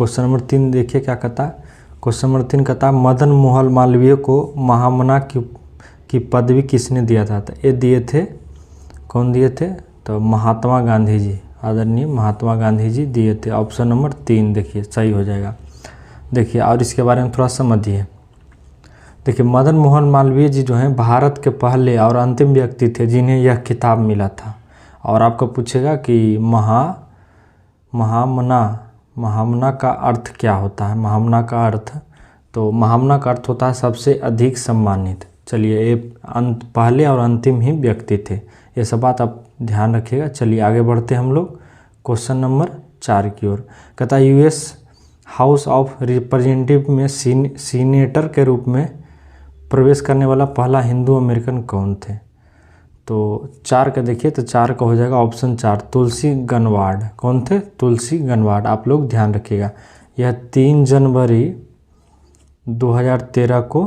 Question number 3 देखिए क्या कहता है। क्वेश्चन नंबर 3 कहता है मदन मोहन मालवीय को महामना की पदवी किसने दिया था? तो ये दिए थे, कौन दिए थे? तो महात्मा गांधी जी, आदरणीय महात्मा गांधी जी दिए थे। ऑप्शन नंबर 3 देखिए सही हो जाएगा। देखिए और इसके बारे में थोड़ा समझिए। देखिए मदन मोहन मालवीय जी जो हैं भारत के पहले और अंतिम व्यक्ति थे जिन्हें यह खिताब मिला था। और आपको पूछेगा कि महामना का अर्थ क्या होता है? महामना का अर्थ, तो महामना का अर्थ होता है सबसे अधिक सम्मानित। चलिए ये पहले और अंतिम ही व्यक्ति थे, ये सब बात आप ध्यान रखिएगा। चलिए आगे बढ़ते हैं हम लोग क्वेश्चन नंबर 4 की ओर। कहता है यूएस हाउस ऑफ रिप्रेजेंटेटिव में सीनेटर के रूप में प्रवेश करने वाला पहला हिंदू अमेरिकन कौन थे? तो 4 का देखिए, तो 4 का हो जाएगा ऑप्शन 4 तुलसी गनवार्ड। कौन थे? तुलसी गनवार्ड। आप लोग ध्यान रखिएगा। यह 3 जनवरी 2013 को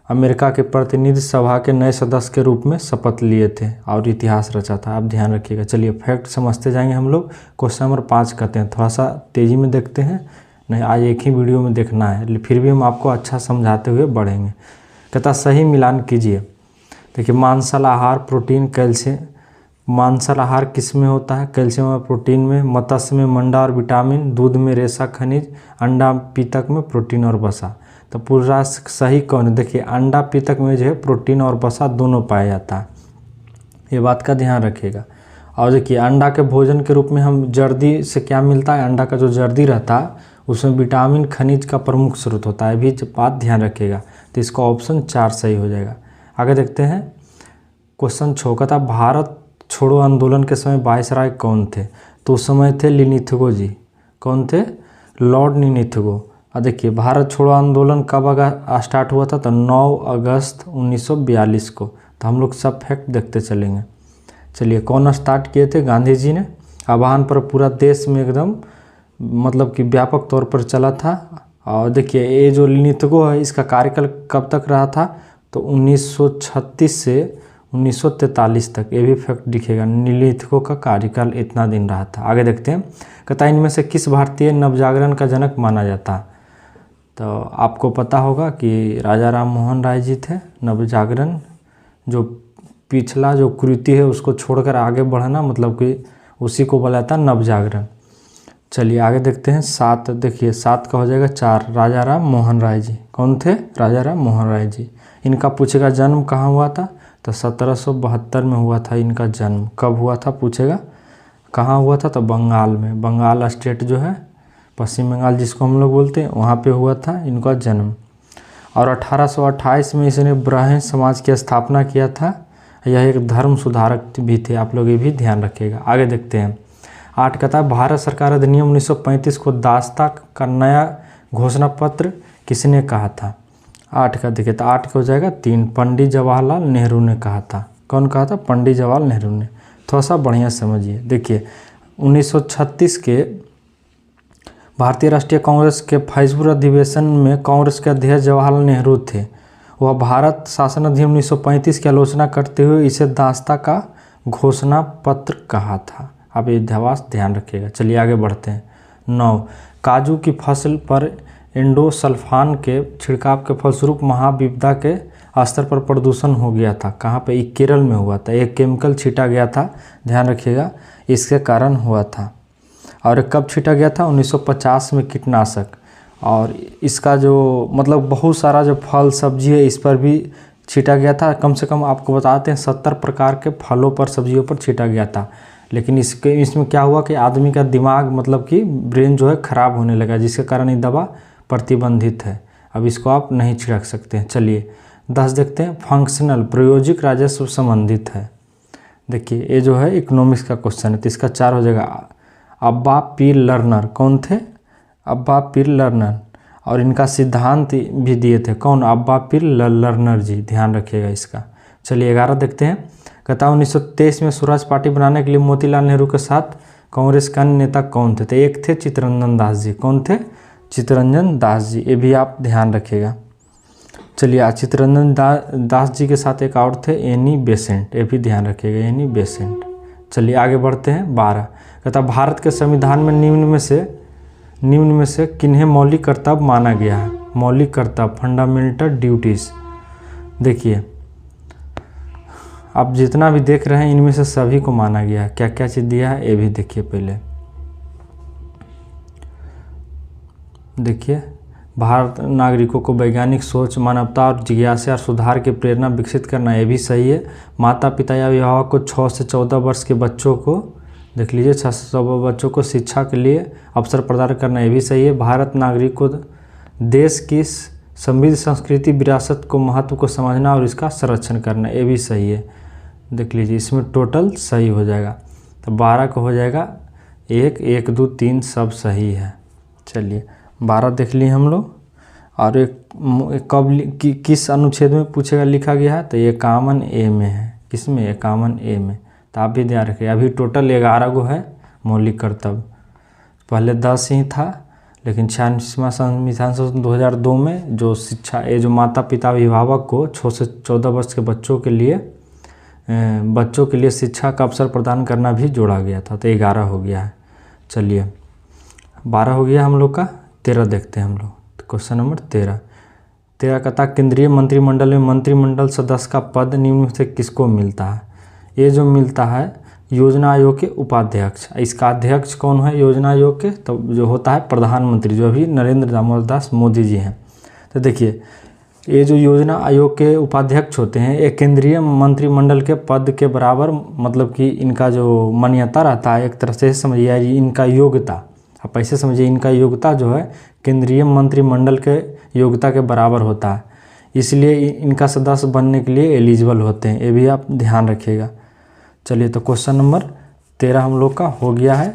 अमेरिका के प्रतिनिधि सभा के नए सदस्य के रूप में शपथ लिए थे और इतिहास रचा था। आप ध्यान रखिएगा। चलिए फैक्ट समझते जाएंगे हम लोग। क्वेश्चन नंबर 5 कहते हैं, थोड़ा सा तेज़ी में देखते हैं, नहीं आज एक ही वीडियो में देखना है, फिर भी हम आपको अच्छा समझाते हुए बढ़ेंगे। कहता सही मिलान कीजिए। देखिए मांसल आहार, प्रोटीन, कैल्शियम। मांसल आहार किस में होता है? कैल्शियम और प्रोटीन में। मत्स्य में मंडा और विटामिन। दूध में रेशा खनिज। अंडा पीतक में प्रोटीन और वसा। तो पूरा सही कौन है? देखिए अंडा पीतक में जो है प्रोटीन और वसा दोनों पाया जाता है, ये बात का ध्यान रखिएगा। और देखिए अंडा के भोजन के रूप में हम जर्दी से क्या मिलता है? अंडा का जो जर्दी रहता है उसमें विटामिन खनिज का प्रमुख स्रोत होता है, भी बात ध्यान रखिएगा। तो इसका ऑप्शन 4 सही हो जाएगा। आगे देखते हैं क्वेश्चन 6 का था भारत छोड़ो आंदोलन के समय वायसराय कौन थे? तो उस समय थे लिनिथगो जी। कौन थे? लॉर्ड लिनिथगो। और देखिए भारत छोड़ो आंदोलन कब स्टार्ट हुआ था? तो 9 अगस्त 1942 को। तो हम लोग सब फैक्ट देखते चलेंगे। चलिए कौन स्टार्ट किए थे? गांधी जी ने। आह्वान पर पूरा देश में एकदम मतलब कि व्यापक तौर पर चला था। और देखिए ये जो लिनिथगो है इसका कार्यकाल कब तक रहा था? तो 1936 से 1943 तक, ये भी फैक्ट दिखेगा। लिनिथगो का कार्यकाल इतना दिन रहा था। आगे देखते हैं। कहता इनमें से किस भारतीय नवजागरण का जनक माना जाता है? तो आपको पता होगा कि राजा राम मोहन राय जी थे। नवजागरण जो पिछला जो कृति है उसको छोड़कर आगे बढ़ना, मतलब कि उसी को बोला जाता है नवजागरण। चलिए आगे देखते हैं 7। देखिए 7 का हो जाएगा 4 राजा राम मोहन राय जी। कौन थे? राजा राम मोहन राय जी। इनका पूछेगा जन्म कहाँ हुआ था? तो 1772 में हुआ था इनका जन्म। कब हुआ था पूछेगा? कहाँ हुआ था? तो बंगाल में। बंगाल स्टेट जो है, पश्चिम बंगाल जिसको हम लोग बोलते हैं, वहाँ पे हुआ था इनका जन्म। और 1828 में इसने ब्राह्मण समाज की स्थापना किया था। यह एक धर्म सुधारक भी थे। आप लोग ये भी ध्यान रखिएगा। आगे देखते हैं 8 कहता है भारत सरकार अधिनियम 1935 को दास्ता का नया घोषणा पत्र किसने कहा था? 8 का देखिए, तो 8 का हो जाएगा 3 पंडित जवाहरलाल नेहरू ने कहा था। कौन कहा था? पंडित जवाहरलाल नेहरू ने। थोड़ा सा बढ़िया समझिए। देखिए 1936 के भारतीय राष्ट्रीय कांग्रेस के फैजपुर अधिवेशन में कांग्रेस के अध्यक्ष जवाहरलाल नेहरू थे। वह भारत शासन अधिनियम 1935 की आलोचना करते हुए इसे दास्ता का घोषणा पत्र कहा था। आप ये ध्यान रखिएगा। चलिए आगे बढ़ते हैं। 9 काजू की फसल पर एंडोसल्फान के छिड़काव के फलस्वरूप महाविपदा के स्तर पर प्रदूषण हो गया था। कहाँ पे? ये केरल में हुआ था। एक केमिकल छीटा गया था, ध्यान रखिएगा, इसके कारण हुआ था। और कब छीटा गया था? 1950 में कीटनाशक। और इसका जो मतलब बहुत सारा जो फल सब्जी है इस पर भी छीटा गया था। कम से कम आपको बताते हैं 70 प्रकार के फलों पर, सब्जियों पर छीटा गया था। लेकिन इसमें क्या हुआ कि आदमी का दिमाग मतलब कि ब्रेन जो है ख़राब होने लगा, जिसके कारण ये दवा प्रतिबंधित है। अब इसको आप नहीं छिड़क सकते हैं। चलिए 10 देखते हैं। फंक्शनल प्रायोजिक राजस्व संबंधित है। देखिए ये जो है इकोनॉमिक्स का क्वेश्चन है, तो इसका 4 हो जाएगा। अब्बा पीर लर्नर कौन थे? अब्बा पीर लर्नर। और इनका सिद्धांत भी दिए थे। कौन? अब्बा पीर लर्नर जी। ध्यान रखिएगा इसका। चलिए 11 देखते हैं। कहता 1923 में स्वराज पार्टी बनाने के लिए मोतीलाल नेहरू के साथ कांग्रेस का नेता कौन थे? तो एक थे चित्तरंजन दास जी। कौन थे? चित्तरंजन दास जी। ये भी आप ध्यान रखिएगा। चलिए चित्तरंजन दास जी के साथ एक और थे एनी बेसेंट। ये भी ध्यान रखिएगा, एनी बेसेंट। चलिए आगे बढ़ते हैं। 12 कहता भारत के संविधान में निम्न में से किन्हें मौलिक कर्तव्य माना गया है? मौलिक कर्तव्य, फंडामेंटल ड्यूटीज। देखिए आप जितना भी देख रहे हैं इनमें से सभी को माना गया है। क्या क्या चीज़ दिया है ये भी देखिए पहले। देखिए भारत नागरिकों को वैज्ञानिक सोच, मानवता और जिज्ञासा और सुधार की प्रेरणा विकसित करना, ये भी सही है। माता पिता या अभिभावक को 6 से 14 वर्ष के बच्चों को, देख लीजिए 6 से 14 बच्चों को शिक्षा के लिए अवसर प्रदान करना, ये भी सही है। भारत नागरिक को देश की समृद्ध संस्कृति विरासत को महत्व को समझना और इसका संरक्षण करना, ये भी सही है। देख लीजिए इसमें टोटल सही हो जाएगा, तो 12 का हो जाएगा 1, 2, 3 सब सही है। चलिए 12 देख लिए हम लोग। और एक कब किस अनुच्छेद में पूछेगा लिखा गया है, तो ये कॉमन ए में है। किस में? ये कॉमन ए में। तो आप भी ध्यान रखिए। अभी टोटल 11 गो है मौलिक कर्तव्य, पहले 10 ही था, लेकिन 46वां संविधान संशोधन 2002 में जो शिक्षा, ये जो माता पिता अभिभावक को 6 से 14 वर्ष के बच्चों के लिए शिक्षा का अवसर प्रदान करना भी जोड़ा गया था, तो 11 हो गया है। चलिए 12 हो गया हम लोग का। 13 देखते हैं हम लोग। तो क्वेश्चन नंबर 13 कहता केंद्रीय मंत्रिमंडल में मंत्रिमंडल सदस्य का पद निम्न से किसको मिलता है? ये जो मिलता है योजना आयोग के उपाध्यक्ष। इसका अध्यक्ष कौन है योजना आयोग के? तो जो होता है प्रधानमंत्री, जो अभी नरेंद्र दामोदर दास मोदी जी हैं। तो देखिए ये जो योजना आयोग के उपाध्यक्ष होते हैं, ये केंद्रीय मंत्रिमंडल के पद के बराबर, मतलब कि इनका जो मान्यता रहता है, एक तरह से समझिए इनका योग्यता, आप ऐसे समझिए इनका योग्यता जो है केंद्रीय मंत्रिमंडल के योग्यता के बराबर होता है, इसलिए इनका सदस्य बनने के लिए एलिजिबल होते हैं। ये भी आप ध्यान रखिएगा। चलिए तो क्वेश्चन नंबर 13 हम लोग का हो गया है,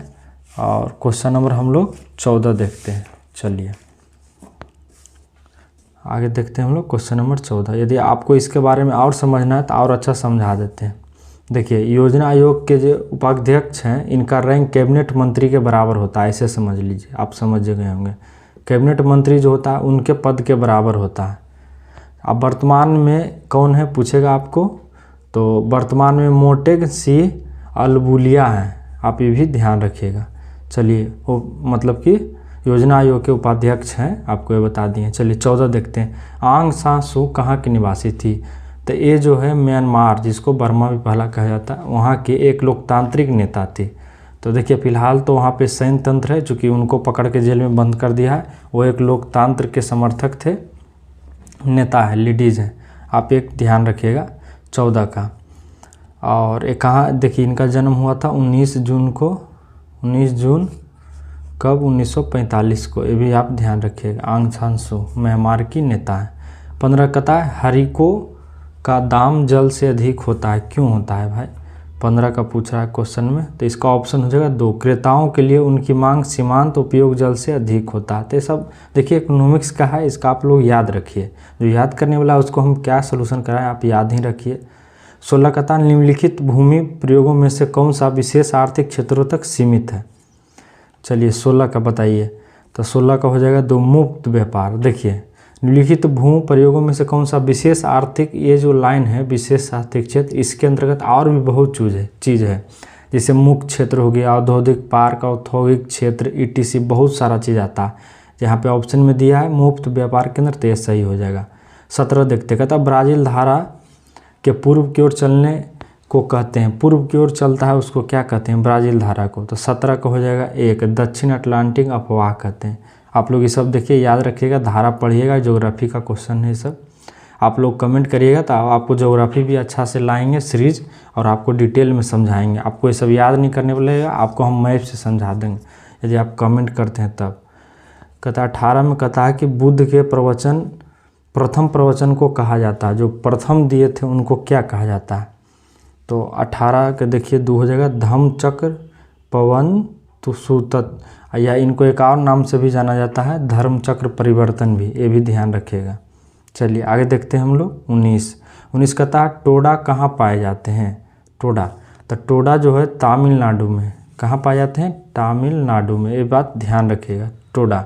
और क्वेश्चन नंबर हम लोग 14 देखते हैं। चलिए आगे देखते हैं हम लोग क्वेश्चन नंबर 14। यदि आपको इसके बारे में और समझना है तो और अच्छा समझा देते हैं। देखिए योजना आयोग के जो उपाध्यक्ष हैं, इनका रैंक कैबिनेट मंत्री के बराबर होता है, ऐसे समझ लीजिए, आप समझ गए होंगे। कैबिनेट मंत्री जो होता है उनके पद के बराबर होता है। अब वर्तमान में कौन है पूछेगा आपको, तो वर्तमान में मोटेग सी अलबुलिया हैं, आप ये भी ध्यान रखिएगा। चलिए वो मतलब कि योजना आयोग के उपाध्यक्ष हैं, आपको ये बता दिए। चलिए 14 देखते हैं। आंग सान सू कहाँ की निवासी थी? तो ये जो है म्यांमार, जिसको बर्मा भी पहला कहा जाता है, वहाँ के एक लोकतांत्रिक नेता थे। तो देखिए फिलहाल तो वहाँ पे सैन्य तंत्र है, चूँकि उनको पकड़ के जेल में बंद कर दिया है। वो एक लोकतंत्र के समर्थक थे, नेता है, लीडीज है, आप एक ध्यान रखिएगा 14 का। और एक कहाँ देखिए इनका जन्म हुआ था 19 जून को, 19 जून कब? 1945 को, ये भी आप ध्यान रखिएगा। आंग सान सू म्यांमार की नेता है। 15 कहता है हरिको का दाम जल से अधिक होता है, क्यों होता है भाई? 15 का पूछ रहा है क्वेश्चन में, तो इसका ऑप्शन हो जाएगा 2। क्रेताओं के लिए उनकी मांग सीमांत उपयोग जल से अधिक होता है। तो ये सब देखिए इकोनॉमिक्स का है, इसका आप लोग याद रखिए। जो याद करने वाला है उसको हम क्या सोल्यूशन कराएं, आप याद ही रखिए। 16 कहता निम्नलिखित भूमि प्रयोगों में से कौन सा विशेष आर्थिक क्षेत्रों तक सीमित है? चलिए 16 का बताइए। तो 16 का हो जाएगा 2 मुक्त व्यापार। देखिए निम्नलिखित भू प्रयोगों में से कौन सा विशेष आर्थिक, ये जो लाइन है विशेष आर्थिक क्षेत्र, इसके अंतर्गत और भी बहुत चीज़ है, जैसे मुक्त क्षेत्र हो गया, औद्योगिक पार्क, औद्योगिक क्षेत्र, ETC, बहुत सारा चीज़ आता है। यहाँ पे ऑप्शन में दिया है मुक्त व्यापार केंद्र, तो ये सही हो जाएगा। 17 देखते कहता ब्राज़ील धारा के पूर्व की ओर चलने को कहते हैं, पूर्व की ओर चलता है उसको क्या कहते हैं? ब्राज़ील धारा को। तो 17 का हो जाएगा 1। दक्षिण अटलांटिक अफवाह कहते हैं। आप लोग ये सब देखिए याद रखिएगा, धारा पढ़िएगा, ज्योग्राफी का क्वेश्चन है ये सब। आप लोग कमेंट करिएगा तो आपको ज्योग्राफी भी अच्छा से लाएंगे सीरीज, और आपको डिटेल में समझाएंगे। आपको ये सब याद नहीं करने पड़ेगा, आपको हम मैप से समझा देंगे यदि आप कमेंट करते हैं तब। कहता 18 में कहता है कि बुद्ध के प्रथम प्रवचन को कहा जाता है, जो प्रथम दिए थे उनको क्या कहा जाता है? तो 18 के देखिए 2 हो जाएगा धम्मचक्र पवन सुतत, या इनको एक और नाम से भी जाना जाता है धर्मचक्र परिवर्तन भी, ये भी ध्यान रखिएगा। चलिए आगे देखते हैं हम लोग 19 कहता है टोडा कहाँ पाए जाते हैं? टोडा, तो टोडा जो है तमिलनाडु में। कहाँ पाए जाते हैं? तमिलनाडु में, ये बात ध्यान रखिएगा टोडा।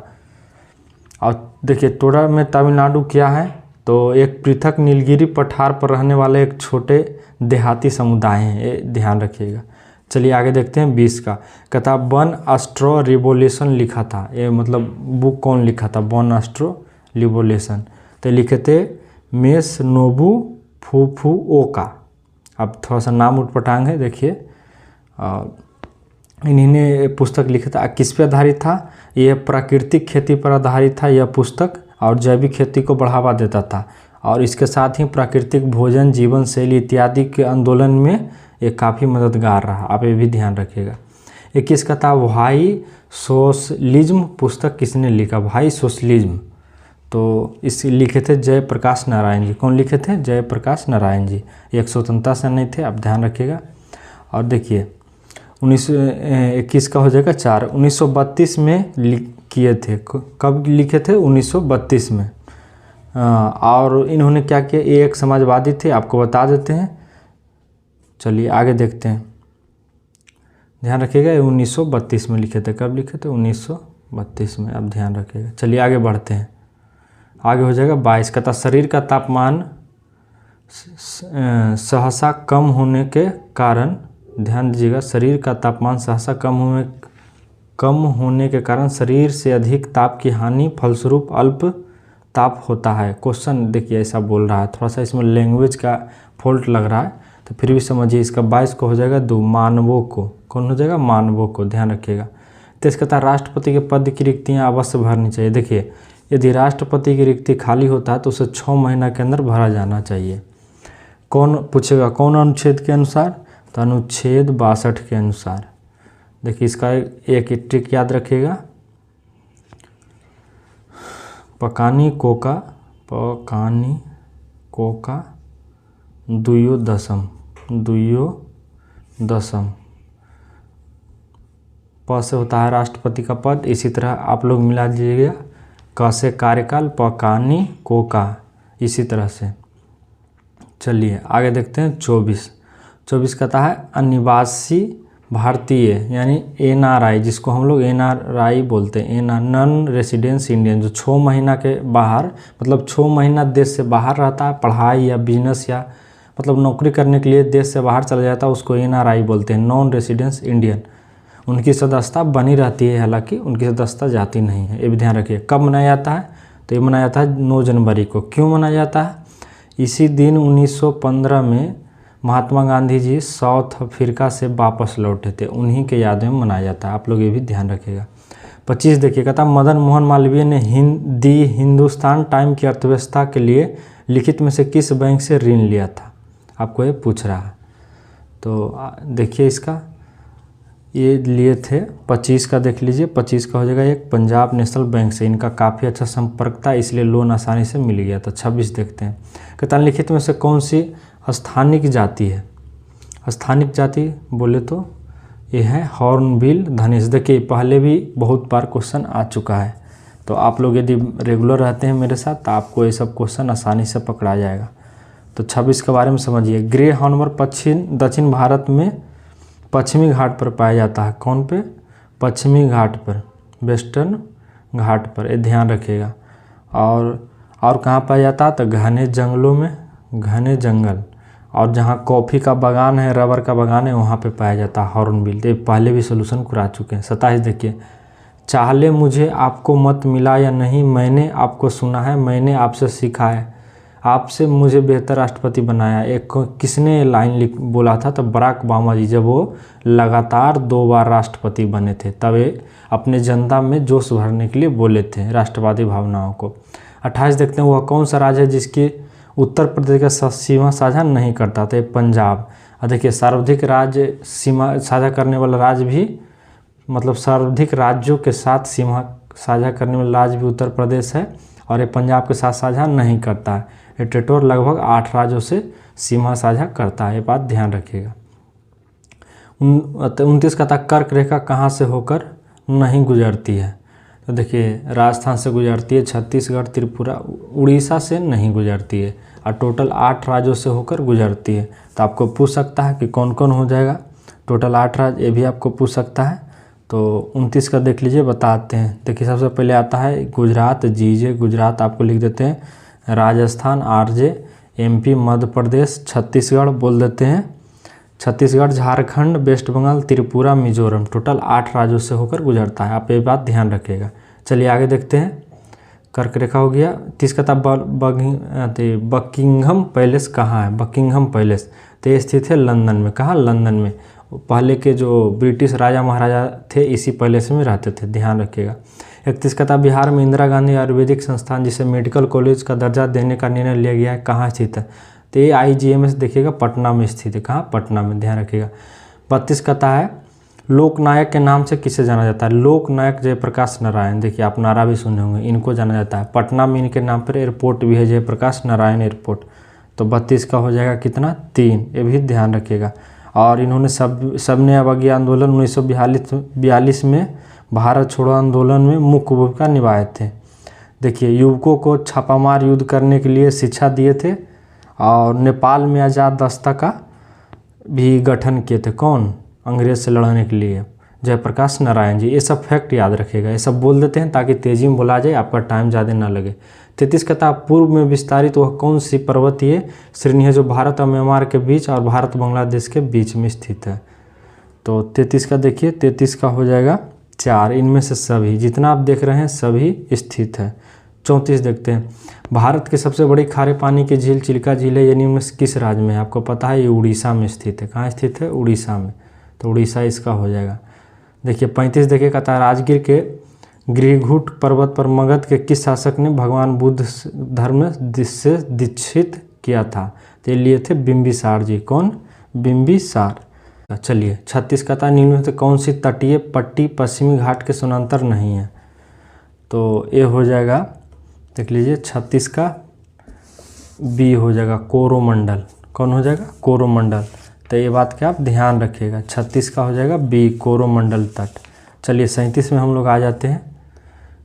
और देखिए टोडा में तमिलनाडु क्या है, तो एक पृथक नीलगिरी पठार पर रहने वाले एक छोटे देहाती समुदाय हैं, ये ध्यान रखिएगा। चलिए आगे देखते हैं 20 का। कहता बन अस्ट्रो रिवोल्यूशन लिखा था, ये मतलब बुक कौन लिखा था, बन अस्ट्रो रिवोल्यूशन। तो लिखे थे मेस नोबू फुकुओका। अब थोड़ा सा नाम उटपटांग है, देखिए। इन्हीं ने पुस्तक लिखा था। किस पे आधारित था, यह प्राकृतिक खेती पर आधारित था यह पुस्तक, और जैविक खेती को बढ़ावा देता था, और इसके साथ ही प्राकृतिक भोजन, जीवन शैली इत्यादि के आंदोलन में ये काफ़ी मददगार रहा। आप ये भी ध्यान रखिएगा। 21 का था भाई सोशलिज्म पुस्तक किसने लिखा, भाई सोशलिज्म। तो इस लिखे थे जयप्रकाश नारायण जी। कौन लिखे थे, जयप्रकाश नारायण जी। एक स्वतंत्रता सेनानी थे, आप ध्यान रखिएगा। और देखिए 1921 का हो जाएगा 4। 1932 में किए थे। कब लिखे थे, 1932 में। और इन्होंने क्या किया, ये एक समाजवादी थे, आपको बता देते हैं। चलिए आगे देखते हैं, ध्यान रखिएगा। 1932 में लिखे थे। कब लिखे थे, 1932 में, आप ध्यान रखिएगा। चलिए आगे बढ़ते हैं। आगे हो जाएगा 22 का था शरीर का तापमान सहसा कम होने के कारण, ध्यान दीजिएगा, शरीर का तापमान सहसा कम होने के कारण शरीर से अधिक ताप की हानि, फलस्वरूप अल्प ताप होता है। क्वेश्चन देखिए ऐसा बोल रहा है, थोड़ा सा इसमें लैंग्वेज का फॉल्ट लग रहा है, तो फिर भी समझिए। इसका 22 को हो जाएगा 2, मानवों को। कौन हो जाएगा, मानवों को, ध्यान रखिएगा। तो इसका था राष्ट्रपति के पद की रिक्तियाँ अवश्य भरनी चाहिए। देखिए यदि राष्ट्रपति की रिक्ति खाली होता है तो उसे 6 महीना के अंदर भरा जाना चाहिए। कौन पूछेगा, कौन अनुच्छेद के अनुसार, तो अनुच्छेद 62 के अनुसार। देखिए इसका एक ट्रिक याद रखिएगा। पकानी कोका दुयो दशम प से होता है राष्ट्रपति का पद। इसी तरह आप लोग मिला दीजिएगा, क से कार्यकाल, पकानी कोका, इसी तरह से। चलिए आगे देखते हैं 24 कहता है अनिवासी भारतीय यानी NRI, जिसको हम लोग NRI बोलते हैं, नॉन रेसिडेंस इंडियन, जो 6 महीना के बाहर, मतलब 6 महीना देश से बाहर रहता है, पढ़ाई या बिजनेस या मतलब नौकरी करने के लिए देश से बाहर चला जाता है, उसको NRI बोलते हैं, नॉन रेसिडेंस इंडियन। उनकी सदस्यता बनी रहती है, हालांकि उनकी सदस्यता जाती नहीं है, ये भी ध्यान रखिए। कब मनाया जाता है, तो ये मनाया जाता है 9 जनवरी को। क्यों मनाया जाता है, इसी दिन 1915 में महात्मा गांधी जी साउथ अफ्रीका से वापस लौटे थे, उन्हीं के याद में मनाया जाता है। आप लोग ये भी ध्यान रखिएगा। 25 देखिएगा था मदन मोहन मालवीय ने हिंदुस्तान टाइम की अर्थव्यवस्था के लिए लिखित में से किस बैंक से ऋण लिया था, आपको ये पूछ रहा है। तो देखिए इसका ये लिए थे 25 का, देख लीजिए 25 का हो जाएगा एक पंजाब नेशनल बैंक से। इनका काफ़ी अच्छा संपर्क था, इसलिए लोन आसानी से मिल गया था। 26 देखते हैं, कहता निम्नलिखित में से कौन सी स्थानिक जाति है। स्थानिक जाति बोले तो ये है हॉर्नबिल धनेश। देखिए पहले भी बहुत बार क्वेश्चन आ चुका है, तो आप लोग यदि रेगुलर रहते हैं मेरे साथ तो आपको ये सब क्वेश्चन आसानी से पकड़ा जाएगा। तो 26 के बारे में समझिए। ग्रे हॉर्नबिल दक्षिण भारत में पश्चिमी घाट पर पाया जाता है। कौन पे, पश्चिमी घाट पर, वेस्टर्न घाट पर, ये ध्यान रखिएगा। और कहाँ पाया जाता है, तो घने जंगलों में, घने जंगल, और जहाँ कॉफ़ी का बागान है, रबर का बागान है, वहाँ पे पाया जाता है हॉर्नबिल। ये पहले भी सोल्यूशन करा चुके हैं। 27 देखिए, चाहले मुझे आपको मत मिला या नहीं, मैंने आपको सुना है, मैंने आपसे सीखा है, आपसे मुझे बेहतर राष्ट्रपति बनाया। एक किसने लाइन बोला था, तो बराक ओबामा जी, जब वो लगातार 2 बार राष्ट्रपति बने थे, तब ये अपने जनता में जोश भरने के लिए बोले थे राष्ट्रवादी भावनाओं को। 28 देखते हैं, वह कौन सा राज्य है जिसकी उत्तर प्रदेश का सीमा साझा नहीं करता था, पंजाब। और देखिए सर्वाधिक राज्य सीमा साझा करने वाला राज्य भी, मतलब सर्वाधिक राज्यों के साथ सीमा साझा करने वाला राज्य भी उत्तर प्रदेश है, और ये पंजाब के साथ साझा नहीं करता है। ये टेटोर लगभग 8 राज्यों से सीमा साझा करता है, ये बात ध्यान रखिएगा। 29 का था कर्क रेखा कहाँ से होकर नहीं गुजरती है, तो देखिए राजस्थान से गुजरती है, छत्तीसगढ़, त्रिपुरा, उड़ीसा से नहीं गुजरती है, और टोटल 8 राज्यों से होकर गुजरती है। तो आपको पूछ सकता है कि कौन कौन हो जाएगा, टोटल 8 राज्य, ये भी आपको पूछ सकता है। तो 29 का देख लीजिए, बताते हैं। देखिए सबसे पहले आता है गुजरात, GJ गुजरात आपको लिख देते हैं, राजस्थान RJ, MP मध्य प्रदेश, छत्तीसगढ़ बोल देते हैं छत्तीसगढ़, झारखंड, वेस्ट बंगाल, त्रिपुरा, मिजोरम, टोटल 8 राज्यों से होकर गुजरता है। आप ये बात ध्यान रखिएगा। चलिए आगे देखते हैं। कर्क रेखा हो गया। 30 का बकिंघम पैलेस कहाँ है? बकिंघम पैलेस तो ये स्थित है लंदन में। कहाँ? लंदन में। पहले के जो ब्रिटिश राजा महाराजा थे इसी पैलेस में रहते थे, ध्यान रखिएगा। 31 का बिहार में इंदिरा गांधी आयुर्वेदिक संस्थान जिसे मेडिकल कॉलेज का दर्जा देने का निर्णय लिया गया है, कहाँ स्थित है? तो ये IGMS देखिएगा पटना में स्थित है। कहाँ? पटना में, ध्यान रखिएगा। 32 का है लोकनायक के नाम से किसे जाना जाता है? लोकनायक जयप्रकाश नारायण। देखिए आप नारा भी सुने होंगे, इनको जाना जाता है। पटना में इनके नाम पर एयरपोर्ट भी है, जयप्रकाश नारायण एयरपोर्ट। तो 32 का हो जाएगा कितना? 3। ये भी ध्यान रखिएगा। और इन्होंने सबने अवज्ञा आंदोलन 1942 में भारत छोड़ो आंदोलन में मुख्य भूमिका निभाए थे। देखिए युवकों को छापामार युद्ध करने के लिए शिक्षा दिए थे और नेपाल में आज़ाद दस्ता का भी गठन किए थे। कौन? अंग्रेज से लड़ने के लिए जयप्रकाश नारायण जी। ये सब फैक्ट याद रखिएगा, ये सब बोल देते हैं ताकि तेजी में बोला जाए, आपका टाइम ज़्यादा ना लगे। 33 का पूर्व में विस्तारित वह कौन सी पर्वतीय श्रेणी है जो भारत और म्यांमार के बीच और भारत बांग्लादेश के बीच में स्थित है? तो 33 का देखिए, 33 का हो जाएगा 4। इनमें से सभी जितना आप देख रहे हैं सभी स्थित है। 34 देखते हैं। भारत के सबसे बड़ी खारे पानी की झील चिल्का झील है, यानी इनमें किस राज्य में है? आपको पता है ये उड़ीसा में स्थित है। कहाँ स्थित है? उड़ीसा में। तो उड़ीसा इसका हो जाएगा। देखिए 35 देखिए कहता है राजगीर के गृहघूट पर्वत पर मगध के किस शासक ने भगवान बुद्ध धर्म से दीक्षित किया था? तो ये लिए थे बिंबिसार जी। कौन? बिंबिसार। चलिए 36 का था निम्न में से कौन सी तटीय पट्टी पश्चिमी घाट के समानांतर नहीं है? तो ये हो जाएगा, देख लीजिए 36 का बी हो जाएगा, कोरोमंडल। कौन हो जाएगा? कोरोमंडल। तो ये बात क्या आप ध्यान रखिएगा। 36 का हो जाएगा बी, कोरोमंडल तट। चलिए 37 में हम लोग आ जाते हैं।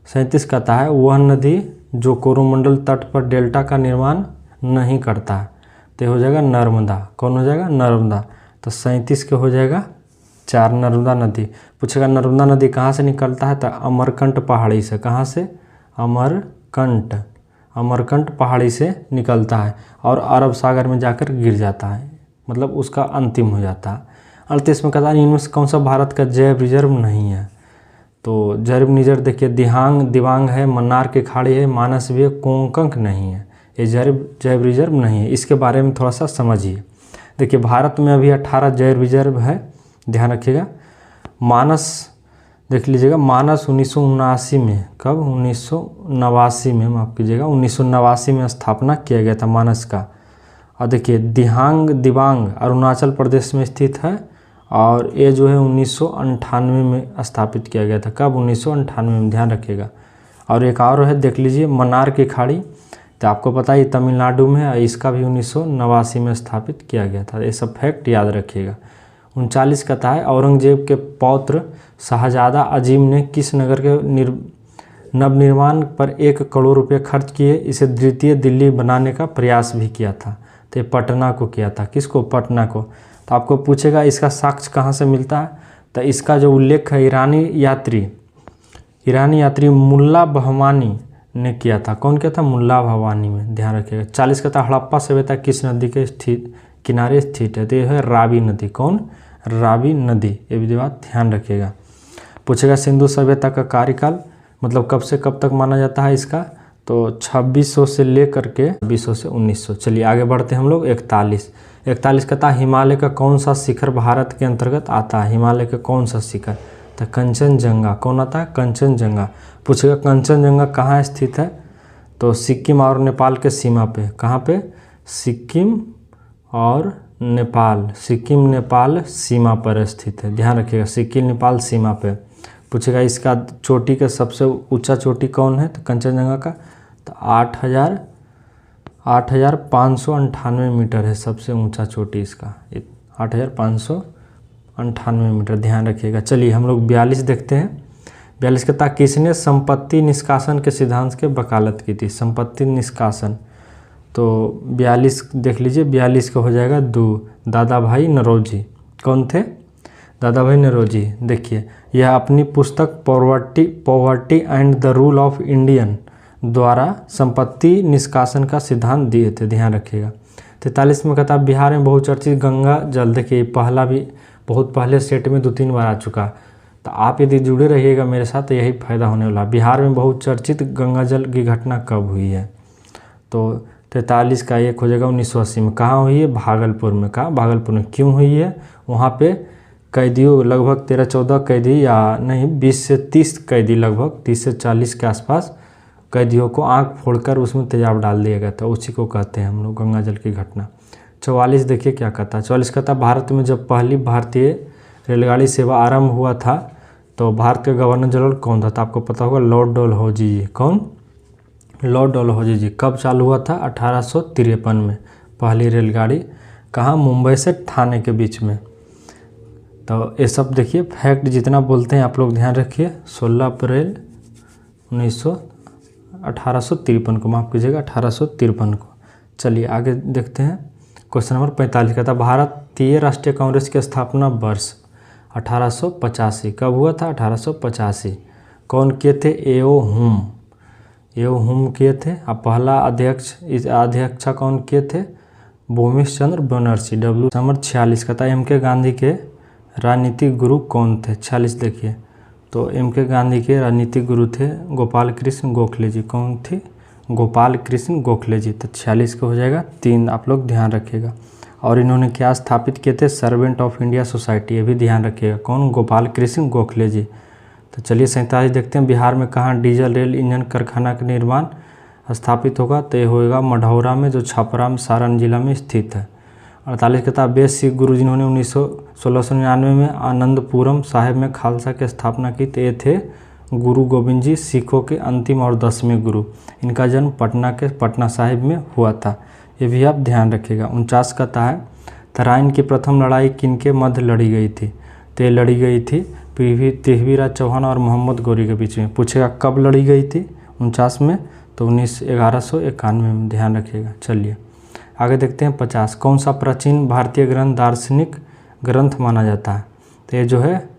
37 कहता है वह नदी जो कोरोमंडल तट पर डेल्टा का निर्माण नहीं करता है, तो हो जाएगा नर्मदा। कौन हो जाएगा? नर्मदा। तो 37 के हो जाएगा 4, नर्मदा नदी। पूछेगा नर्मदा नदी कहाँ से निकलता है? तो अमरकंट पहाड़ी से। कहाँ से? अमरकंट पहाड़ी से निकलता है और अरब सागर में जाकर गिर जाता है, मतलब उसका अंतिम हो जाता है। 38 में कहता है इनमें से कौन सा भारत का जैव रिजर्व नहीं है? तो जैव रिजर्व देखिए दिबांग है, मन्नार की खाड़ी है, मानस भी है, कोंकण नहीं है। ये जैव रिजर्व नहीं है। इसके बारे में थोड़ा सा समझिए। देखिए भारत में अभी 18 जैव रिजर्व है, ध्यान रखिएगा। मानस देख लीजिएगा, मानस 1979 में, कब? 1989 में, माफ़ कीजिएगा, 1989 में स्थापना किया गया था मानस का। और देखिए दिबांग अरुणाचल प्रदेश में स्थित है और ये जो है 1998 में स्थापित किया गया था। कब? 1998 में, ध्यान रखिएगा। और एक और है, देख लीजिए मन्नार की खाड़ी, तो आपको पता है तमिलनाडु में है, इसका भी 1989 में स्थापित किया गया था। ये सब फैक्ट याद रखिएगा। 39 कहता है औरंगजेब के पौत्र शाहजादा अजीम ने किस नगर के नवनिर्माण पर 1 करोड़ रुपये खर्च किए? इसे द्वितीय दिल्ली बनाने का प्रयास भी किया था। तो पटना को किया था। किसको? पटना को। तो आपको पूछेगा इसका साक्ष्य कहाँ से मिलता है? तो इसका जो उल्लेख है ईरानी यात्री मुल्ला बहवानी ने किया था। कौन किया था? मुल्ला भवानी में, ध्यान रखिएगा। 40 का था हड़प्पा सभ्यता किस नदी के किनारे स्थित है? तो यह है रावी नदी। कौन? रावी नदी। ये भी बात ध्यान रखिएगा। पूछेगा सिंधु सभ्यता का कार्यकाल मतलब कब से कब तक माना जाता है इसका? तो 2600 से लेकर के 2000 से 1900। चलिए आगे बढ़ते हैं हम लोग। 41 का था हिमालय का कौन सा शिखर भारत के अंतर्गत आता है? हिमालय का कौन सा शिखर? तो कंचनजंगा। कौन आता है? कंचनजंगा। पूछेगा कंचनजंगा कहाँ स्थित है? तो सिक्किम और नेपाल के सीमा पे। कहाँ पे? सिक्किम और नेपाल सीमा पर स्थित है, ध्यान रखिएगा। सिक्किम नेपाल सीमा पे। पूछेगा इसका चोटी का सबसे ऊंचा चोटी कौन है? तो कंचनजंगा का। तो 8,598 मीटर है सबसे ऊंचा चोटी इसका, 8,598 मीटर, ध्यान रखिएगा। चलिए हम लोग 42 देखते हैं। 42 का था किसने संपत्ति निष्कासन के सिद्धांत के वकालत की थी? संपत्ति निष्कासन। तो 42 देख लीजिए, 42 का हो जाएगा 2, दादा भाई नौरोजी। कौन थे? दादा भाई नौरोजी। देखिए यह अपनी पुस्तक poverty and the rule of Indian द्वारा संपत्ति निष्कासन का सिद्धांत दिए थे, ध्यान रखिएगा। 43 में कहता है बिहार में बहुचर्चित गंगा जल, देखिए पहला भी बहुत पहले सेट में 2-3 बार आ चुका। तो आप यदि जुड़े रहिएगा मेरे साथ तो यही फायदा होने वाला। बिहार में बहुचर्चित गंगा जल की घटना कब हुई है? तो 43 का एक हो जाएगा 1980 में। कहाँ हुई है? भागलपुर में। कहाँ? भागलपुर में। क्यों हुई है? वहाँ पे कैदियों लगभग 13-14 कैदी, या नहीं 20 से 30 कैदी, लगभग 30 से 40 के आसपास कैदियों को आंख फोड़कर उसमें तेजाब डाल दिया गया था। उसी को कहते हैं हम लोग गंगा जल की घटना। 44 देखिए क्या कहता है। 44 कहता है भारत में जब पहली भारतीय रेलगाड़ी सेवा आरंभ हुआ था तो भारत के गवर्नर जनरल कौन था? तो आपको पता होगा लॉर्ड डलहौजी जी। कौन? लॉर्ड डलहौजी जी। कब चालू हुआ था? 1853 में पहली रेलगाड़ी। कहाँ? मुंबई से ठाणे के बीच में। तो ये सब देखिए फैक्ट जितना बोलते हैं आप लोग ध्यान रखिए। 16 अप्रैल 1853 को, माफ़ कीजिएगा 1853 को। चलिए आगे देखते हैं। क्वेश्चन नंबर 45 का था भारतीय राष्ट्रीय कांग्रेस की स्थापना वर्ष 1885 कब हुआ था? 1885। कौन किए थे? एओ हुम किए थे। अब पहला अध्यक्ष, इस अध्यक्षा कौन किए थे? भूमिश चंद्र बनर्जी। नंबर 46 का था एम.के. गांधी के राजनीतिक गुरु कौन थे? 46 देखिए। तो एम.के. गांधी के राजनीतिक गुरु थे गोपाल कृष्ण गोखले जी। कौन थे? गोपाल कृष्ण गोखले जी। तो 46 का हो जाएगा 3, आप लोग ध्यान रखिएगा। और इन्होंने क्या स्थापित किए थे? सर्वेंट ऑफ इंडिया सोसाइटी, ये भी ध्यान रखिएगा। कौन? गोपाल कृष्ण गोखले जी। तो चलिए 47 देखते हैं। बिहार में कहाँ डीजल रेल इंजन कारखाना का निर्माण स्थापित होगा? तो ये होगा मढ़ौरा में, जो छपरा में सारण जिला में स्थित है। 48 कहता है बेस सिख गुरु जिन्होंने 1699 में आनंदपुरम साहिब में खालसा की स्थापना की, तो ये थे गुरु गोविंद जी, सिखों के अंतिम और 10वें गुरु। इनका जन्म पटना के पटना साहिब में हुआ था, ये भी आप ध्यान रखिएगा। 49 कहता है तराइन की प्रथम लड़ाई किनके मध्य लड़ी गई थी? तो ये लड़ी गई थी पृथ्वीराज चौहान और मोहम्मद गौरी के बीच में। पूछेगा कब लड़ी गई थी? 49 में, तो 1191 में, ध्यान रखिएगा। चलिए आगे देखते हैं 50। कौन सा प्राचीन भारतीय ग्रंथ दार्शनिक ग्रंथ माना जाता है? तो ये जो है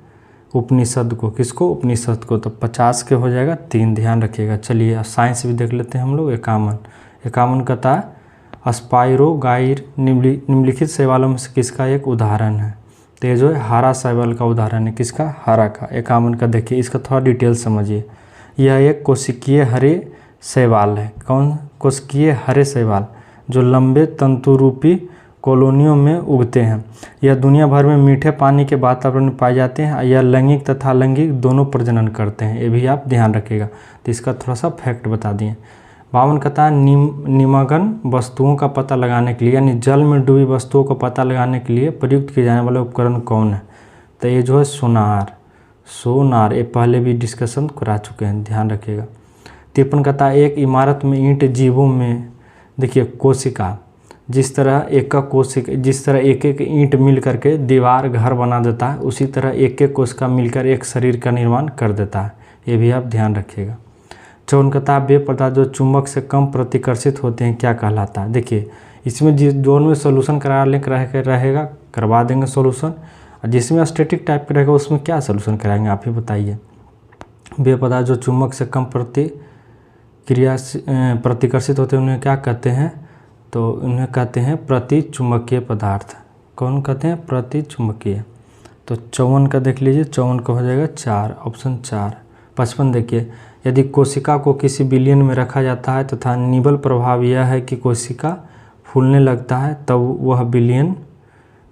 उपनिषद को। किसको? उपनिषद को। तो 50 के हो जाएगा 3, ध्यान रखिएगा। चलिए साइंस भी देख लेते हैं हम लोग। 51 कहता है स्पाइरोगाइर निम्नलिखित शैवालों में से किसका एक उदाहरण है? तो ये जो है हरा शैवाल का उदाहरण है। किसका? हरा का। 51 का देखिए, इसका थोड़ा डिटेल समझिए। यह एक कोशिकीय हरे शैवाल है। कौन? कोशिकीय हरे शैवाल, जो लंबे तंतुरूपी कॉलोनियों में उगते हैं। यह दुनिया भर में मीठे पानी के वातावरण में पाए जाते हैं। यह लैंगिक तथा अलैंगिक दोनों प्रजनन करते हैं, ये भी आप ध्यान रखिएगा। तो इसका थोड़ा सा फैक्ट बता दिए। 52 कहता है निमग्न वस्तुओं का पता लगाने के लिए, यानी जल में डूबी वस्तुओं का पता लगाने के लिए प्रयुक्त किए जाने वाले उपकरण कौन है? तो ये जो है सोनार, ये पहले भी डिस्कशन करा चुके हैं, ध्यान रखिएगा। 53 कहता है एक इमारत में ईंट जीवों में, देखिए कोशिका, जिस तरह एक एक ईंट मिल करके दीवार घर बना देता है, उसी तरह एक एक कोशिका मिलकर एक शरीर का निर्माण कर देता है, ये भी आप ध्यान रखिएगा। 54 कहता है वे पदार्थ जो चुंबक से कम प्रतिकर्षित होते हैं क्या कहलाता है? देखिए इसमें जिस दोनों में सोल्यूशन रहेगा करवा देंगे सोल्यूशन, और जिसमें स्टैटिक टाइप का रहेगा उसमें क्या सोल्यूशन कराएंगे आप ही बताइए। वे पदार्थ जो चुंबक से कम प्रतिकर्षित होते हैं उन्हें क्या कहते हैं? तो उन्हें कहते हैं प्रतिचुंबकीय पदार्थ। कौन कहते हैं? प्रतिचुंबकीय। तो 54 का देख लीजिए, 54 का हो जाएगा 4, ऑप्शन 4। 55 देखिए, यदि कोशिका को किसी बिलियन में रखा जाता है तथा निबल प्रभाव यह है कि कोशिका फूलने लगता है तब वह बिलियन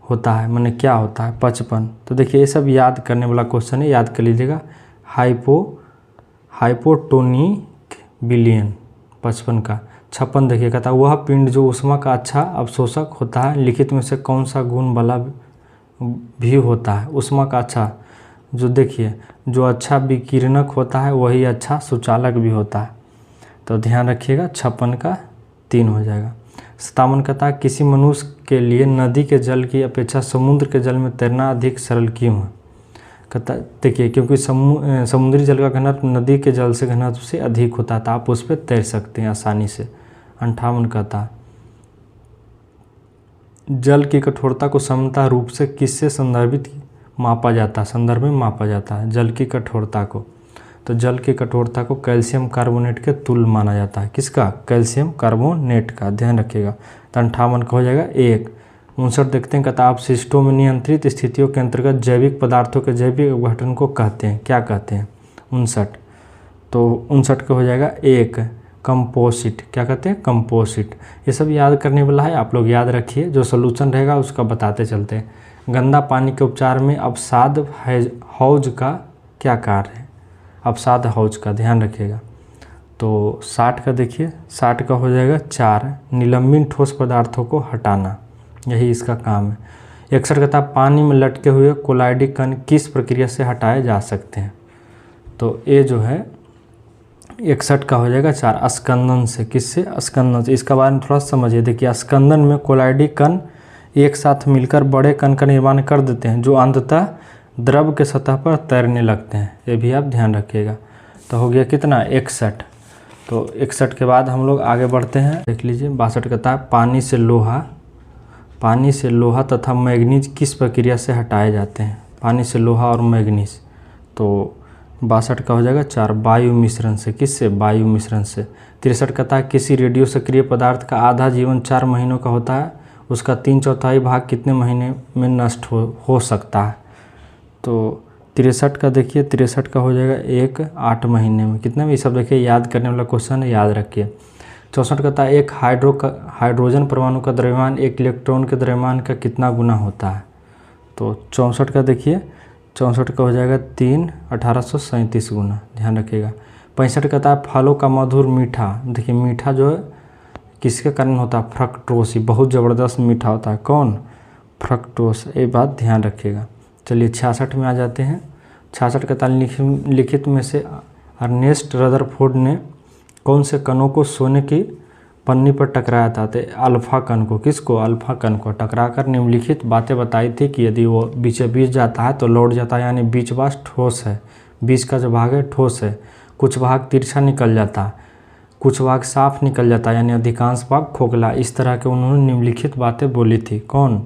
होता है, माने क्या होता है? 55। तो देखिए ये सब याद करने वाला क्वेश्चन है, याद कर लीजिएगा। हाइपोटोनिक बिलियन 55 का। 56 देखिए कहता है वह पिंड जो ऊष्मा का अच्छा अवशोषक होता है लिखित में से कौन सा गुण वाला भी होता है? ऊष्मा का अच्छा, जो देखिए जो अच्छा विकिरणक होता है वही अच्छा सुचालक भी होता है, तो ध्यान रखिएगा। 56 का 3 हो जाएगा। 57 कहता है किसी मनुष्य के लिए नदी के जल की अपेक्षा समुद्र के जल में तैरना अधिक सरल क्यों है? कहता देखिए क्योंकि समुद्री जल का घनत्व नदी के जल से घनत्व से अधिक होता है, तो आप उस पर तैर सकते हैं आसानी से। 58 कहता है जल की कठोरता को समता रूप से किससे संदर्भित मापा जाता है? संदर्भ में मापा जाता है जल की कठोरता को। तो जल की कठोरता को कैल्शियम कार्बोनेट के तुल्य माना जाता है। किसका? कैल्शियम कार्बोनेट का, ध्यान रखिएगा। तो 58 का हो जाएगा 1। 59 देखते हैं, कहता अपशिष्टों में नियंत्रित स्थितियों के अंतर्गत जैविक पदार्थों के जैविक अपघटन को कहते हैं, क्या कहते हैं? 59। तो 59 का हो जाएगा 1 कंपोजिट, क्या कहते हैं? कंपोजिट। ये सब याद करने वाला है, आप लोग याद रखिए, जो सोल्यूशन रहेगा उसका बताते चलते हैं। गंदा पानी के उपचार में अवसाद हौज का क्या कार्य है? अवसाद हौज का, ध्यान रखिएगा। तो 60 का देखिए, 60 का हो जाएगा 4 निलंबित ठोस पदार्थों को हटाना, यही इसका काम है। 61 कहता है पानी में लटके हुए कोलाइडिक कण किस प्रक्रिया से हटाए जा सकते हैं? तो ये जो है 61 का हो जाएगा 4 स्कंदन से। किससे? स्कंदन से। इसका बारे में थोड़ा समझिए। देखिए, स्कंदन में कोलाइडिक कण एक साथ मिलकर बड़े कण का निर्माण कर देते हैं जो अंततः द्रव के सतह पर तैरने लगते हैं, ये भी आप ध्यान रखिएगा। तो हो गया कितना? 61। तो 61 के बाद हम लोग आगे बढ़ते हैं। देख लीजिए 62 कहता है पानी से लोहा तथा मैग्नीज किस प्रक्रिया से हटाए जाते हैं? पानी से लोहा और मैग्नीज। तो 62 का हो जाएगा 4 वायु मिश्रण से। किससे? वायु मिश्रण से। 63 कहता है किसी रेडियो सक्रिय पदार्थ का आधा जीवन 4 महीनों का होता है, उसका 3/4 भाग कितने महीने में नष्ट हो सकता है? तो 63 का देखिए, 63 का हो जाएगा 1 8 महीने में। कितने में? ये सब देखिए याद करने वाला क्वेश्चन है, याद रखिए। 64 कहता है एक हाइड्रोजन परमाणु का द्रव्यमान एक इलेक्ट्रॉन के द्रव्यमान का कितना गुना होता है? तो 64 का देखिए, 64 का हो जाएगा 3 1837 गुना, ध्यान रखिएगा। 65 कहता है फलों का मधुर मीठा। देखिए मीठा जो है किसके कारण होता है? फ्रक्टोस। बहुत ज़बरदस्त मीठा होता है। कौन? फ्रक्टोस। ये बात ध्यान रखिएगा। चलिए 66 में आ जाते हैं। 66 कहता है लिखित में से अर्नेस्ट रदरफोर्ड ने कौन से कणों को सोने की पन्नी पर टकराया था? तो अल्फा कण को। किसको? अल्फा कण को टकराकर निम्नलिखित बातें बताई थी कि यदि वो बीचे बीच जाता है तो लौट जाता है, यानी बीच भाग ठोस है, बीच का जो भाग है ठोस है, कुछ भाग तिरछा निकल जाता है, कुछ भाग साफ निकल जाता है, यानी अधिकांश भाग खोखला। इस तरह के उन्होंने निम्नलिखित बातें बोली थी। कौन?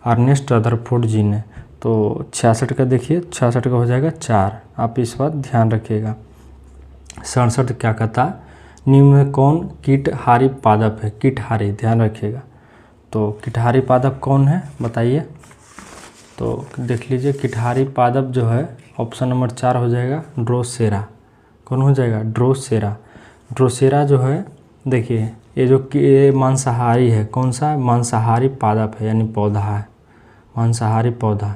अर्नेस्ट रदरफोर्ड जी ने। तो 66 का देखिए, 66 का हो जाएगा 4। आप इस बात ध्यान रखिएगा। 67 क्या कहता है निम्न में कौन कीटहारी पादप है? कीटहारी, ध्यान रखिएगा। तो कीटहारी पादप कौन है बताइए? तो देख लीजिए कीटहारी पादप जो है ऑप्शन नंबर 4 हो जाएगा ड्रोसेरा। कौन हो जाएगा? ड्रोसेरा। ड्रोसेरा जो है देखिए ये मांसाहारी है। कौन सा? मांसाहारी पादप है, यानी पौधा है, मांसाहारी पौधा।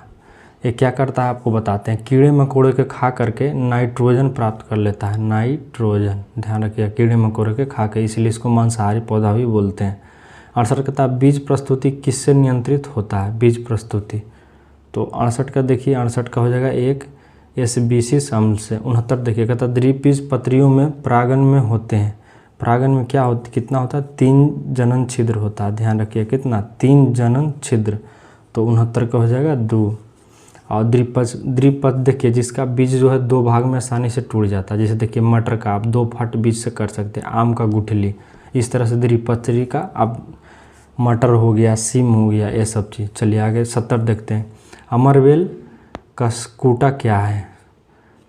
ये क्या करता है आपको बताते हैं। कीड़े मकोड़े के खा करके नाइट्रोजन प्राप्त कर लेता है, नाइट्रोजन, ध्यान रखिएगा। कीड़े मकोड़े के खा के, इसलिए इसको मांसाहारी पौधा भी बोलते हैं। 68 कहता है बीज प्रस्तुति किससे नियंत्रित होता है? बीज प्रस्तुति। तो 68 का देखिए, 68 का हो जाएगा 1 एसबीसिस अम्ल से। 69 देखिए कहता है द्विबीज पत्रियों में परागन में होते हैं। परागन में क्या होता, कितना होता है? 3 जनन छिद्र होता है, ध्यान रखिए। कितना? 3 जनन छिद्र। तो 69 का हो जाएगा 2। और द्विपद देखिए जिसका बीज जो है 2 भाग में आसानी से टूट जाता है। जैसे देखिए मटर का आप 2 फट बीज से कर सकते हैं, आम का गुठली, इस तरह से द्विपत्री का अब मटर हो गया, सीम हो गया, ये सब चीज़। चलिए आगे 70 देखते हैं। अमरवेल का कूटा क्या है?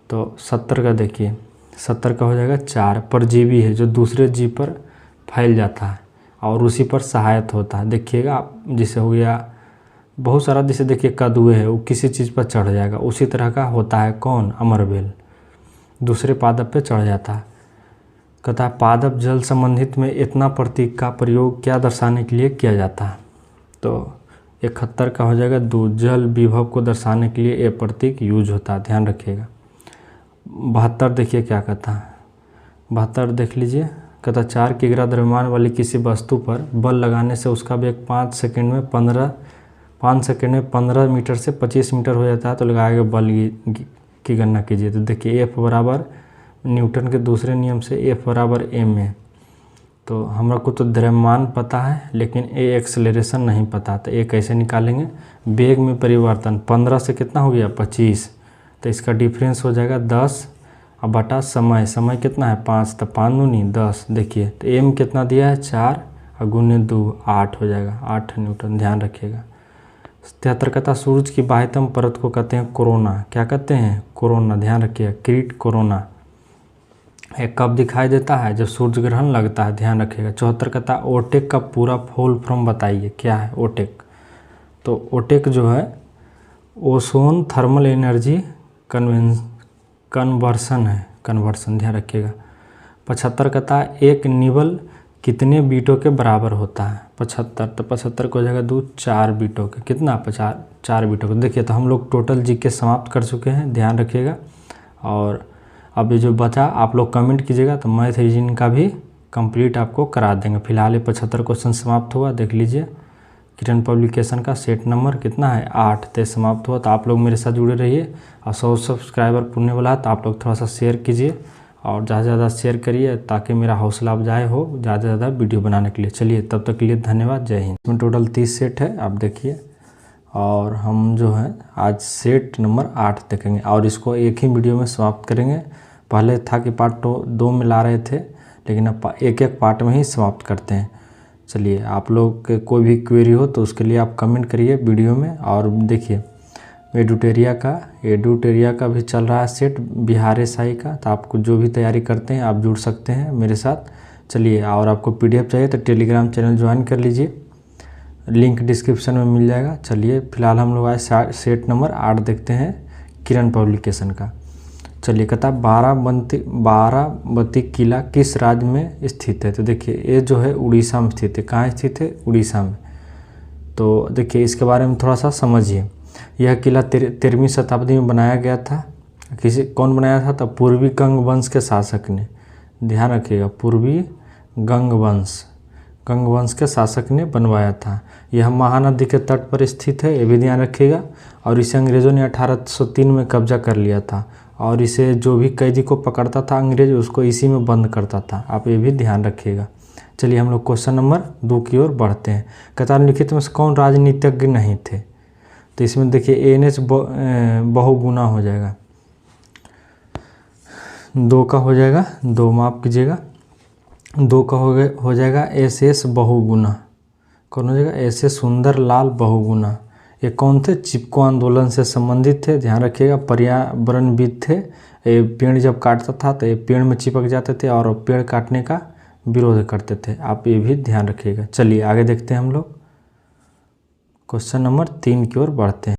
तो 70 का देखिए, 70 का हो जाएगा 4 परजीवी है जो दूसरे जीव पर फैल जाता है और उसी पर सहायक होता है। देखिएगा आप, जैसे हो गया बहुत सारा, जैसे देखिए कदुए है वो किसी चीज़ पर चढ़ जाएगा, उसी तरह का होता है। कौन? अमरवेल दूसरे पादप पे चढ़ जाता है। कहता है पादप जल संबंधित में इतना प्रतीक का प्रयोग क्या दर्शाने के लिए किया जाता है? तो 71 का हो जाएगा 2 जल विभव को दर्शाने के लिए ये प्रतीक यूज होता है, ध्यान रखिएगा। 72 देखिए क्या कहता है। 72 देख लीजिए, कहता 4 किग्रा द्रव्यमान वाली किसी वस्तु पर बल लगाने से उसका वेग 5 सेकंड में 15 मीटर से 25 मीटर हो जाता है। तो लगाएगा बल की गणना कीजिए। तो देखिए F बराबर न्यूटन के दूसरे नियम से F बराबर m है। तो हमरा को तो द्रव्यमान पता है लेकिन ए एक्सेलरेशन नहीं पता, तो ये कैसे निकालेंगे? वेग में परिवर्तन 15 से कितना हो गया? 25। तो इसका डिफरेंस हो जाएगा 10 और बटा समय, समय कितना है? 5, तो 5 दूनी 10। देखिए तो m कितना दिया है? 4 और गुने 2 8 हो जाएगा, 8 न्यूटन, ध्यान रखिएगा। 73 कहता सूरज की बाह्यतम परत को कहते हैं कोरोना। क्या कहते हैं? कोरोना, ध्यान रखिएगा। क्रीट कोरोना। ये कब दिखाई देता है? जब सूर्य ग्रहण लगता है, ध्यान रखिएगा। 74 कहता है ओटेक का पूरा फुल फॉर्म बताइए, क्या है ओटेक? तो ओटेक जो है ओजोन थर्मल एनर्जी कन्वर्सन है, कन्वर्सन, ध्यान रखिएगा। 75 कहता है एक निबल कितने बीटों के बराबर होता है? 75, तो 75 को हो जाएगा 2 4 बीटों के, कितना? 4 बीटों के। देखिए तो हम लोग टोटल जीके समाप्त कर चुके हैं, ध्यान रखिएगा। और अब ये जो बचा आप लोग कमेंट कीजिएगा, तो मैथ रीजनिंग का भी कंप्लीट आपको करा देंगे। फिलहाल ये 75 क्वेश्चन समाप्त हुआ, देख लीजिए। किरण पब्लिकेशन का सेट नंबर कितना है? 8 ते समाप्त हुआ। तो आप लोग मेरे साथ जुड़े रहिए, और 100 सब्सक्राइबर पुरने वाला है, तो आप लोग थोड़ा सा शेयर कीजिए और ज़्यादा से ज़्यादा शेयर करिए, ताकि मेरा हौसला अफजाई हो ज़्यादा से ज़्यादा वीडियो बनाने के लिए। चलिए तब तक के लिए धन्यवाद, जय हिंद। इसमें टोटल 30 सेट है, आप देखिए। और हम जो है आज सेट नंबर 8 देखेंगे, और इसको एक ही वीडियो में समाप्त करेंगे। पहले था कि पार्ट 2 में ला रहे थे, लेकिन अब एक एक पार्ट में ही समाप्त करते हैं। चलिए, आप लोग के कोई भी क्वेरी हो तो उसके लिए आप कमेंट करिए वीडियो में। और देखिए एडुटेरिया का भी चल रहा है सेट, बिहार एसआई का। तो आपको जो भी तैयारी करते हैं आप जुड़ सकते हैं मेरे साथ। चलिए, और आपको पीडीएफ चाहिए तो टेलीग्राम चैनल ज्वाइन कर लीजिए, लिंक डिस्क्रिप्शन में मिल जाएगा। चलिए फिलहाल हम लोग आज सेट नंबर 8 देखते हैं किरण पब्लिकेशन का। चलिए, कहता है बाराबती किला किस राज्य में स्थित है? तो देखिए ये जो है उड़ीसा में स्थित है। कहाँ स्थित है? उड़ीसा में। तो देखिए इसके बारे में थोड़ा सा समझिए। यह किला 13वीं शताब्दी में बनाया गया था। कौन बनाया था? तो पूर्वी गंग वंश के शासक ने, ध्यान रखिएगा, पूर्वी गंग वंश के शासक ने बनवाया था। यह महानदी के तट पर स्थित है, ये भी ध्यान रखिएगा। और इसे अंग्रेज़ों ने 1803 में कब्जा कर लिया था, और इसे जो भी कैदी को पकड़ता था अंग्रेज, उसको इसी में बंद करता था, आप ये भी ध्यान रखिएगा। चलिए हम लोग क्वेश्चन नंबर 2 की ओर बढ़ते हैं। कहता निम्नलिखित में से कौन राजनीतिज्ञ नहीं थे? तो इसमें देखिए NH बहुगुना हो जाएगा, 2 का हो जाएगा, 2 माफ कीजिएगा, 2 का हो जाएगा SS बहुगुना। कौन हो जाएगा? SS सुंदरलाल बहुगुना। ये कौन थे? चिपको आंदोलन से संबंधित थे, ध्यान रखिएगा। पर्यावरणविद थे। ये पेड़ जब काटता था तो ये पेड़ में चिपक जाते थे और पेड़ काटने का विरोध करते थे, आप ये भी ध्यान रखिएगा। चलिए आगे देखते हैं हम लोग, क्वेश्चन नंबर 3 की ओर बढ़ते हैं।